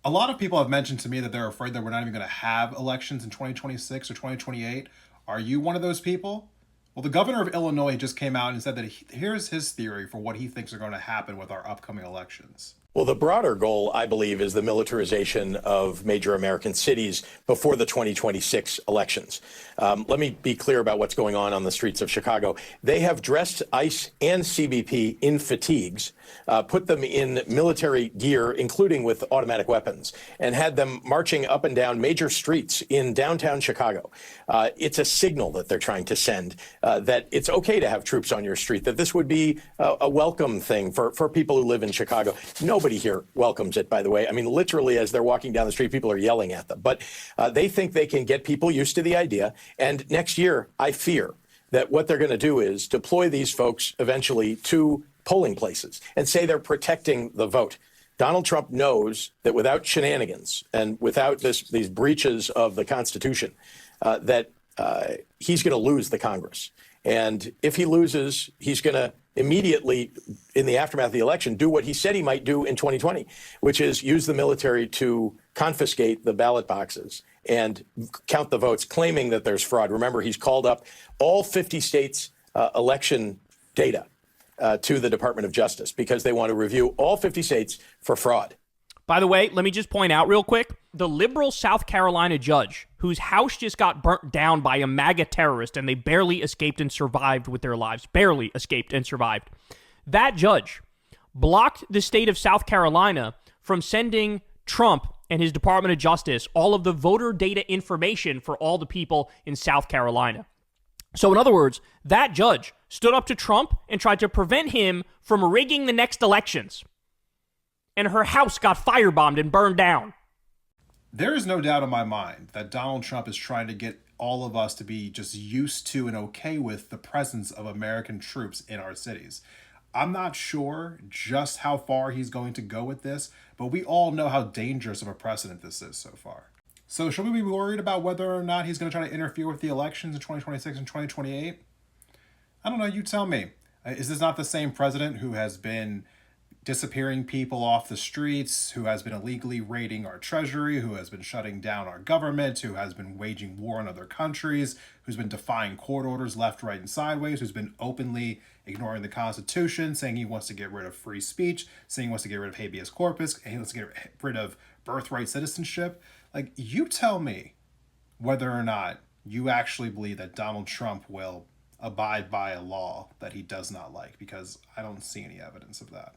A lot of people have mentioned to me that they're afraid that we're not even going to have elections in 2026 or 2028. Are you one of those people? Well, the governor of Illinois just came out and said that here's his theory for what he thinks are going to happen with our upcoming elections. Well, the broader goal, I believe, is the militarization of major American cities before the 2026 elections. Let me be clear about what's going on the streets of Chicago. They have dressed ICE and CBP in fatigues, put them in military gear, including with automatic weapons, and had them marching up and down major streets in downtown Chicago. It's a signal that they're trying to send that it's okay to have troops on your street, that this would be a welcome thing for people who live in Chicago. Nobody here welcomes it, by the way. I mean, literally, as they're walking down the street, people are yelling at them. But they think they can get people used to the idea. And next year, I fear that what they're going to do is deploy these folks eventually to polling places and say they're protecting the vote. Donald Trump knows that without shenanigans and without these breaches of the Constitution, that he's going to lose the Congress. And if he loses, he's going to immediately, in the aftermath of the election, do what he said he might do in 2020, which is use the military to confiscate the ballot boxes and count the votes, claiming that there's fraud. Remember, he's called up all 50 states' election data to the Department of Justice because they want to review all 50 states for fraud. By the way, let me just point out real quick, the liberal South Carolina judge whose house just got burnt down by a MAGA terrorist and they barely escaped and survived with their lives, barely escaped and survived. That judge blocked the state of South Carolina from sending Trump and his Department of Justice all of the voter data information for all the people in South Carolina. So in other words, that judge stood up to Trump and tried to prevent him from rigging the next elections. And her house got firebombed and burned down. There is no doubt in my mind that Donald Trump is trying to get all of us to be just used to and okay with the presence of American troops in our cities. I'm not sure just how far he's going to go with this, but we all know how dangerous of a precedent this is so far. So should we be worried about whether or not he's going to try to interfere with the elections in 2026 and 2028? I don't know, you tell me. Is this not the same president who has been disappearing people off the streets, who has been illegally raiding our treasury, who has been shutting down our government, who has been waging war on other countries, who's been defying court orders left, right, and sideways, who's been openly ignoring the Constitution, saying he wants to get rid of free speech, saying he wants to get rid of habeas corpus, and he wants to get rid of birthright citizenship? Like, you tell me whether or not you actually believe that Donald Trump will abide by a law that he does not like, because I don't see any evidence of that.